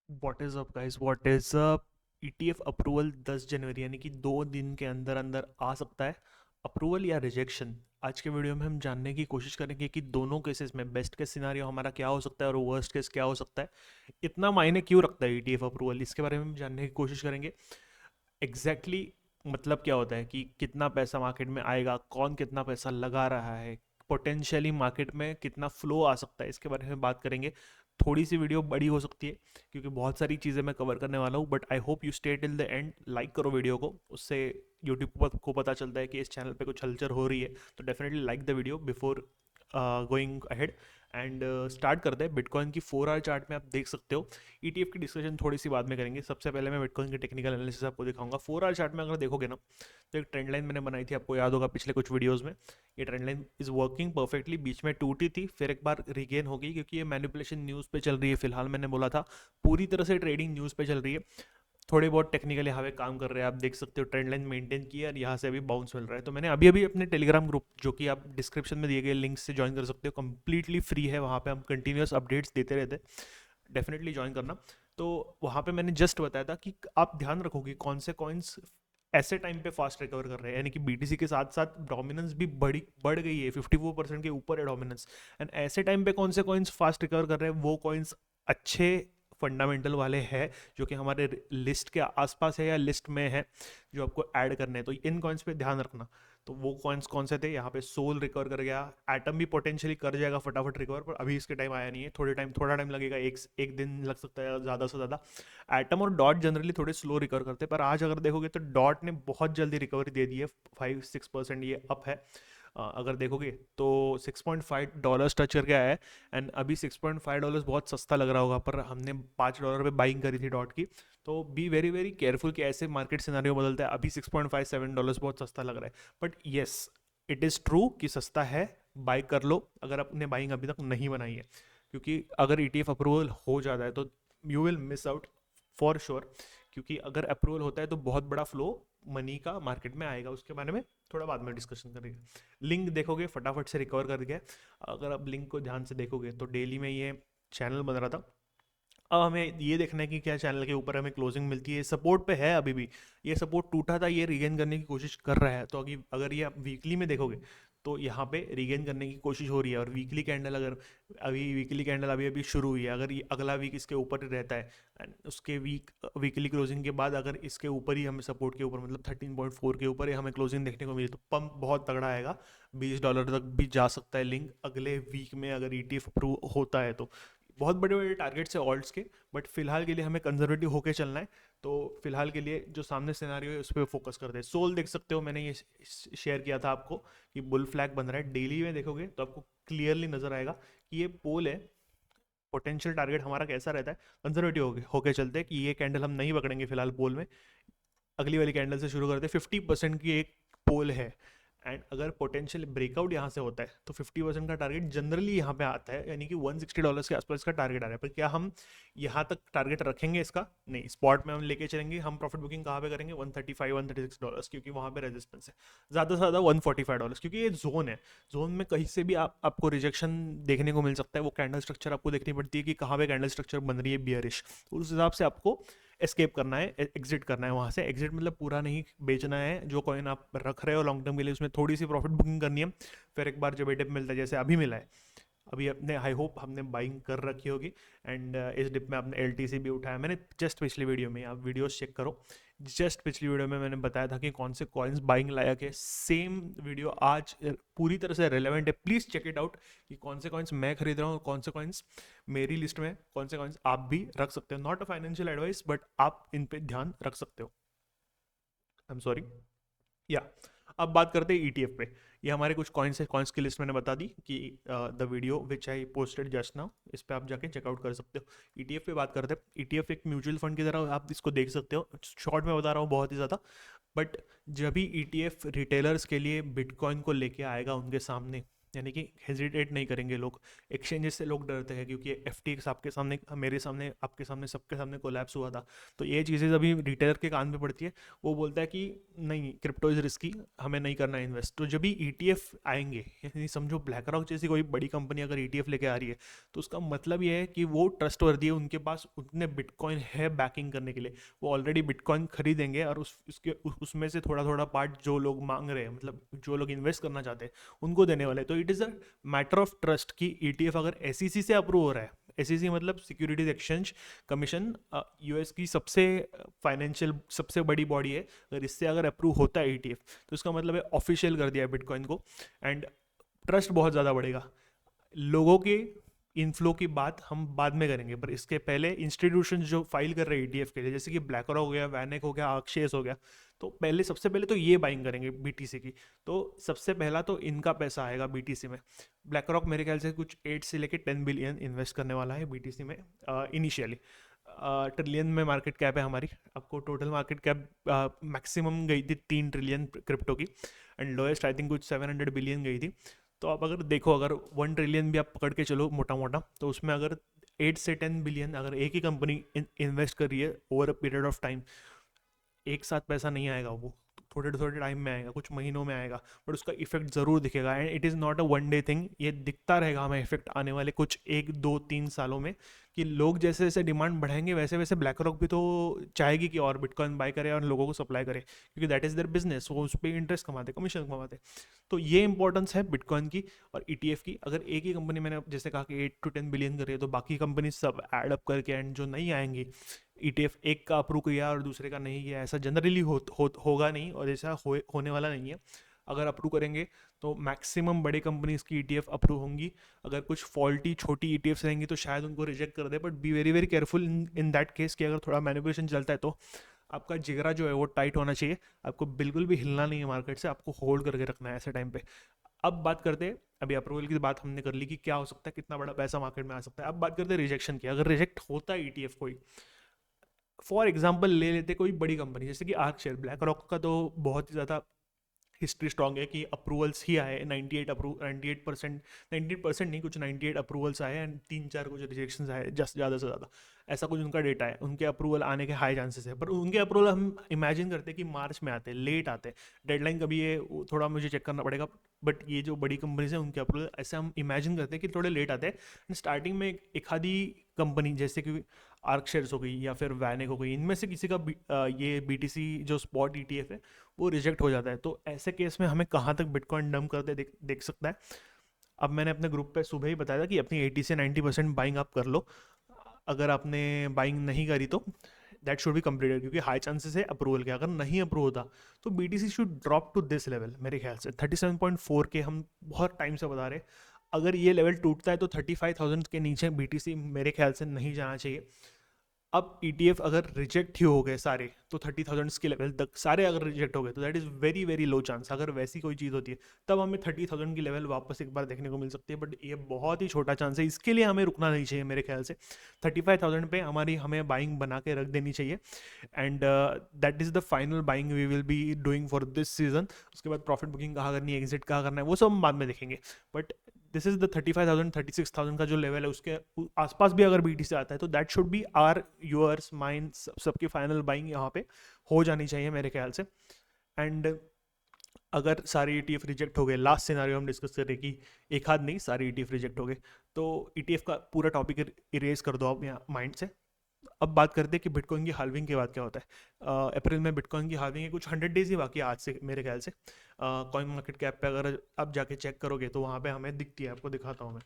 What is up guys, what is up. ETF approval 10 जनवरी यानी कि 2 दिन के अंदर अंदर आ सकता है। अप्रूवल या रिजेक्शन, आज के वीडियो में हम जानने की कोशिश करेंगे कि दोनों केसेस में बेस्ट केस सिनारियो हमारा क्या हो सकता है और वर्स्ट केस क्या हो सकता है। इतना मायने क्यों रखता है ईटीएफ अप्रूवल, इसके बारे में हम जानने की कोशिश करेंगे। एग्जैक्टली मतलब क्या होता है कि कितना पैसा मार्केट में आएगा, कौन कितना पैसा लगा रहा है, पोटेंशियली मार्केट में कितना फ्लो आ सकता है, इसके बारे में बात करेंगे। थोड़ी सी वीडियो बड़ी हो सकती है क्योंकि बहुत सारी चीज़ें मैं कवर करने वाला हूँ, but I hope you stay till the end. Like करो वीडियो को, उससे यूट्यूब को पता चलता है कि इस चैनल पे कुछ हलचल हो रही है। तो definitely like the video before going ahead. And start करते हैं। बिटकॉइन की 4 आवर चार्ट में आप देख सकते हो। ईटीएफ की डिस्कशन थोड़ी सी बाद में करेंगे, सबसे पहले मैं बिटकॉइन की टेक्निकल एनालिसिस आपको दिखाऊंगा। 4 आवर चार्ट में अगर देखोगे ना, तो एक ट्रेंड लाइन मैंने बनाई थी, आपको याद होगा पिछले कुछ वीडियोस में। ये trend line is working perfectly. बीच में टूटी थी, फिर एक बार रिगेन हो गई क्योंकि ये मैनिपुलेशन न्यूज़ पे चल रही है। फिलहाल मैंने बोला था पूरी तरह से ट्रेडिंग न्यूज़ पे चल रही है। थोड़े बहुत टेक्निकल यहाँ पे काम कर रहे हैं, आप देख सकते हो। ट्रेंड लाइन मेंटेन की है और यहाँ से अभी बाउंस मिल रहा है। तो मैंने अभी अभी अपने टेलीग्राम ग्रुप, जो कि आप डिस्क्रिप्शन में दिए गए लिंक से ज्वाइन कर सकते हो, कंप्लीटली फ्री है। वहाँ पे हम कंटिन्यूस अपडेट्स देते रहते हैं, डेफिनेटली ज्वाइन करना। तो वहाँ पे मैंने जस्ट बताया था कि आप ध्यान रखोगे कौन से कॉइन्स ऐसे टाइम पे फास्ट रिकवर कर रहे हैं, यानी कि बीटीसी के साथ साथ डोमिनेंस भी बढ़ गई है, 54% के ऊपर है डोमिनेंस। एंड ऐसे टाइम पे कौन से कॉइन्स फास्ट रिकवर कर रहे हैं, वो कॉइन्स अच्छे फंडामेंटल वाले हैं, जो कि हमारे लिस्ट के आसपास है या लिस्ट में है, जो आपको ऐड करने हैं। तो इन कॉइन्स पे ध्यान रखना। तो वो कॉइन्स कौन से थे, यहाँ पे सोल रिकवर कर गया, एटम भी पोटेंशियली कर जाएगा फटाफट रिकवर, पर अभी इसके टाइम आया नहीं है। थोड़ा टाइम लगेगा, एक दिन लग सकता है ज़्यादा से ज़्यादा। एटम और डॉट जनरली थोड़े स्लो रिकवर करते हैं, पर आज अगर देखोगे तो डॉट ने बहुत जल्दी रिकवरी दे दी है। 5-6% ये अप है। अगर देखोगे तो $6.5 टच करके आया है। एंड अभी $6.5 बहुत सस्ता लग रहा होगा, पर हमने $5 पे बाइंग करी थी डॉट की। तो बी वेरी वेरी केयरफुल कि ऐसे मार्केट सिनारियो बदलता है। अभी $6.57 बहुत सस्ता लग रहा है, but yes, it is true कि सस्ता है। बाई कर लो अगर आपने बाइंग अभी तक नहीं बनाई है, क्योंकि अगर ईटीएफ अप्रूवल हो जाता है तो you will miss out for sure. क्योंकि अगर अप्रूवल होता है तो बहुत बड़ा फ्लो मनी का मार्केट में आएगा, उसके बारे में थोड़ा बाद में डिस्कशन करेंगे। लिंक देखोगे फटाफट से रिकवर कर गया। अगर आप लिंक को ध्यान से देखोगे तो डेली में ये चैनल बन रहा था। अब हमें ये देखना है कि क्या चैनल के ऊपर हमें क्लोजिंग मिलती है। सपोर्ट पे है अभी भी, ये सपोर्ट टूटा था, ये रीगेन करने की कोशिश कर रहा है। तो अगर ये आप वीकली में देखोगे तो यहाँ पे रीगेन करने की कोशिश हो रही है। और वीकली कैंडल अगर अभी वीकली कैंडल अभी अभी शुरू हुई है, अगर ये अगला वीक इसके ऊपर ही रहता है एंड उसके वीकली क्लोजिंग के बाद अगर इसके ऊपर ही हमें सपोर्ट के ऊपर, मतलब 13.4 के ऊपर ही हमें क्लोजिंग देखने को मिली, तो पंप बहुत तगड़ा आएगा। $20 तक भी जा सकता है लिंक अगले वीक में, अगर ईटीएफ अप्रूव होता है तो। बहुत बड़े बड़े टारगेट्स है ऑल्ट्स के, बट फिलहाल के लिए हमें कंजर्वेटिव होके चलना है। तो फिलहाल के लिए जो सामने सिनारियो है उस पर फोकस करते हैं। सोल देख सकते हो, मैंने ये शेयर किया था आपको कि बुल फ्लैग बन रहा है। डेली में देखोगे तो आपको क्लियरली नजर आएगा कि ये पोल है। पोटेंशियल टारगेट हमारा कैसा रहता है, कंजर्वेटिव होके चलते हैं कि ये कैंडल हम नहीं पकड़ेंगे फिलहाल पोल में। अगली वाली कैंडल से शुरू करते हैं। 50% की एक पोल है, एंड अगर पोटेंशियल ब्रेकआउट यहाँ से होता है तो 50% का टारगेट जनरली यहाँ पे आता है, यानी कि $160 के आसपास का टारगेट आ रहा है। पर क्या हम यहाँ तक टारगेट रखेंगे इसका? नहीं, स्पॉट में हम लेके चलेंगे। हम प्रॉफिट बुकिंग कहाँ पे करेंगे? $135-$136, क्योंकि वहाँ पे रेजिस्टेंस है। ज़्यादा से ज़्यादा $145, क्योंकि ये जोन है। जोन में कहीं से भी आपको रिजेक्शन देखने को मिल सकता है। वो कैंडल स्ट्रक्चर आपको देखनी पड़ती है कि कहाँ पे कैंडल स्ट्रक्चर बन रही है बियरिश, उस हिसाब से आपको एस्केप करना है, एग्जिट करना है वहाँ से। एग्जिट मतलब पूरा नहीं बेचना है। जो कॉइन आप रख रहे हो लॉन्ग टर्म के लिए, उसमें थोड़ी सी प्रॉफिट बुकिंग करनी है। फिर एक बार जब डिप मिलता है, जैसे अभी मिला है, अभी अपने आई होप हमने बाइंग कर रखी होगी। एंड इस डिप में आपने एल भी उठाया। मैंने जस्ट पिछली वीडियो में, आप वीडियोस चेक करो, जस्ट पिछली वीडियो में मैंने बताया था कि कौन से कॉइन्स बाइंग लायक है। सेम वीडियो आज पूरी तरह से रेलेवेंट है, प्लीज़ चेक इट आउट कि कौन से कॉइन्स मैं खरीद रहा हूँ, कौन से कॉइन्स मेरी लिस्ट में, कौन से कॉइन्स आप भी रख सकते हो। Not a financial advice, but आप इन पे ध्यान रख सकते हो। I am sorry. या अब बात करते हैं ईटीएफ पे। ये हमारे कुछ कॉइन्स है, कॉइन्स की लिस्ट मैंने बता दी कि the video which I posted just now, इस पे आप जाके चेकआउट कर सकते हो। ईटीएफ पे बात करते हैं। ईटीएफ एक म्यूचुअल फंड की तरह आप इसको देख सकते हो। शॉर्ट में बता रहा हूँ बहुत ही ज़्यादा, बट जब भी ईटीएफ रिटेलर्स के लिए बिटकॉइन को लेके आएगा उनके सामने, यानी कि हेजिटेट नहीं करेंगे लोग। एक्सचेंजेस से लोग डरते हैं क्योंकि FTX आपके सामने, मेरे सामने, आपके सामने, सबके सामने कोलैप्स हुआ था। तो ये चीज़ें अभी रिटेलर के कान पे पड़ती है, वो बोलता है कि नहीं, क्रिप्टो इज़ रिस्की, हमें नहीं करना इन्वेस्ट। तो जब भी ETF आएंगे, यानी समझो ब्लैक रॉक जैसी कोई बड़ी कंपनी अगर ETF लेके आ रही है, तो उसका मतलब ये है कि वो ट्रस्टवर्दी है, उनके पास उतने बिटकॉइन है बैकिंग करने के लिए। वो ऑलरेडी बिटकॉइन खरीदेंगे और उसमें से थोड़ा थोड़ा पार्ट जो लोग मांग रहे हैं, मतलब जो लोग इन्वेस्ट करना चाहते हैं, उनको देने वाले। तो it is a matter of trust कि ETF अगर SEC से अप्रूव हो रहा है, SEC मतलब सिक्योरिटीज एक्सचेंज कमीशन, US की सबसे फाइनेंशियल सबसे बड़ी बॉडी है। अगर इससे अगर अप्रूव होता है ETF, तो इसका मतलब है ऑफिशियल कर दिया है बिटकॉइन को, एंड ट्रस्ट बहुत ज़्यादा बढ़ेगा। लोगों के इनफ्लो की बात हम बाद में करेंगे, पर इसके पहले इंस्टीट्यूशन जो फाइल कर रहे हैं ETF के लिए, जैसे कि ब्लैकरॉक हो गया, वैनेक हो गया, अक्षेस हो गया, तो पहले सबसे पहले तो ये बाइंग करेंगे BTC की। तो सबसे पहला तो इनका पैसा आएगा BTC में। ब्लैकरॉक मेरे ख्याल से कुछ 8 से लेके 10 बिलियन इन्वेस्ट करने वाला है BTC में इनिशियली। ट्रिलियन में मार्केट कैप है हमारी। आपको टोटल मार्केट कैप मैक्सिमम गई थी 3 ट्रिलियन क्रिप्टो की, एंड लोएस्ट आई थिंक कुछ 700 बिलियन गई थी। तो आप अगर देखो, अगर 1 ट्रिलियन भी आप पकड़ के चलो मोटा मोटा, तो उसमें अगर 8 से 10 बिलियन अगर एक ही कंपनी इन्वेस्ट कर रही है over a period of time, एक साथ पैसा नहीं आएगा, वो थोड़े थोड़े टाइम में आएगा, कुछ महीनों में आएगा, बट उसका इफेक्ट ज़रूर दिखेगा। And it is not a one day thing, ये दिखता रहेगा हमें इफेक्ट आने वाले कुछ 1 2 3 सालों में, कि लोग जैसे जैसे डिमांड बढ़ाएंगे वैसे वैसे ब्लैक रॉक भी तो चाहेगी कि और बिटकॉइन बाय करे और लोगों को सप्लाई करे, क्योंकि दैट इज़ देयर बिजनेस, वो उस पर इंटरेस्ट कमाते, कमीशन कमाते। तो ये इंपॉर्टेंस है बिटकॉइन की और ETF की। अगर एक ही कंपनी, मैंने जैसे कहा कि 8 to 10 बिलियन कर रही है, तो बाकी कंपनी सब एड अप करके, एंड जो नहीं आएंगी, ETF एक का अप्रूव किया और दूसरे का नहीं किया, ऐसा जनरली होगा नहीं, और ऐसा होने वाला नहीं है। अगर अप्रूव करेंगे तो मैक्सिमम बड़े कंपनीज की ETF अप्रूव होंगी। अगर कुछ फॉल्टी छोटी ETFs रहेंगी तो शायद उनको रिजेक्ट कर दे, but be very very careful in that case कि अगर थोड़ा मैनिपुलेशन चलता है तो आपका जिगरा जो है वो टाइट होना चाहिए। आपको बिल्कुल भी हिलना नहीं है मार्केट से, आपको होल्ड करके रखना है ऐसे टाइम पे। अब बात करते हैं, अभी अप्रूवल की बात हमने कर ली कि क्या हो सकता है, कितना बड़ा पैसा मार्केट में आ सकता है। अब बात करते हैं रिजेक्शन की। अगर रिजेक्ट होता है ETF कोई, फॉर एग्जाम्पल ले लेते कोई बड़ी कंपनी जैसे कि आर्क शेयर, ब्लैक रॉक का तो बहुत ही ज़्यादा हिस्ट्री स्ट्रॉन्ग है कि अप्रूवल्स ही आए 98%, 98% नहीं, कुछ 98 अप्रूवल्स आए एंड 3 4 कुछ रिजेक्शन आए, जस्ट ज़्यादा से ज़्यादा, ऐसा कुछ उनका डेटा है। उनके अप्रूवल आने के हाई चांसेस है, पर उनके अप्रूवल हम इमेजिन करते हैं कि मार्च में आते हैं, लेट आते हैं। डेडलाइन कभी है वो थोड़ा मुझे चेक करना पड़ेगा, बट ये जो बड़ी कंपनीज हैं उनके अप्रूवल ऐसे हम इमेजिन करते हैं कि थोड़े लेट आते हैं। स्टार्टिंग में एक आधी कंपनी जैसे कि आर्क शेयर्स हो गई या फिर वैनिक हो गई, इनमें से किसी का ये BTC जो स्पॉट ETF है वो रिजेक्ट हो जाता है। तो ऐसे केस में हमें कहाँ तक बिटकॉइन डंप करते देख सकता है। अब मैंने अपने ग्रुप पे सुबह ही बताया था कि अपनी 80 से 90% बाइंग आप कर लो। अगर आपने बाइंग नहीं करी तो दैट शुड बी कंप्लीटेड, क्योंकि हाई चांसेस है अप्रूवल के। अगर नहीं अप्रूव होता तो BTC should drop to this level. मेरे ख्याल से 37.4 के हम बहुत टाइम से बता रहे, अगर ये लेवल टूटता है तो 35,000 के नीचे BTC मेरे ख्याल से नहीं जाना चाहिए। अब ETF अगर रिजेक्ट ही हो गए सारे, तो 30,000 के लेवल तक सारे अगर रिजेक्ट हो गए तो that is very very low chance. अगर वैसी कोई चीज़ होती है तब हमें 30,000 की लेवल वापस एक बार देखने को मिल सकती है, बट ये बहुत ही छोटा चांस है, इसके लिए हमें रुकना नहीं चाहिए मेरे ख्याल से। 35,000 पे हमें बाइंग बना के रख देनी चाहिए, and that is the final buying we will be doing for this season. उसके बाद प्रॉफिट बुकिंग कहाँ करनी है, एग्जिट कहाँ करना है, वो सब हम बाद में देखेंगे। बट दिस इज द 35,000 36,000 का जो लेवल है, उसके आसपास भी अगर BTC आता है तो that should be are yours mind, सबकी फाइनल बाइंग यहाँ पे हो जानी चाहिए मेरे ख्याल से। एंड अगर सारे ETF रिजेक्ट हो गए, लास्ट सिनारियो हम डिस्कस करें कि एक आध नहीं सारे ETF रिजेक्ट हो गए, तो ETF का पूरा टॉपिक इरेज कर दो आप यहाँ माइंड से। अब बात करते हैं कि बिटकॉइन की हाल्विंग के बाद क्या होता है। अप्रैल में बिटकॉइन की हाल्विंग है, कुछ 100 डेज ही बाकी है आज से मेरे ख्याल से। कॉइन मार्केट कैप पे अगर आप जाके चेक करोगे तो वहाँ पे हमें दिखती है, आपको दिखाता हूँ मैं।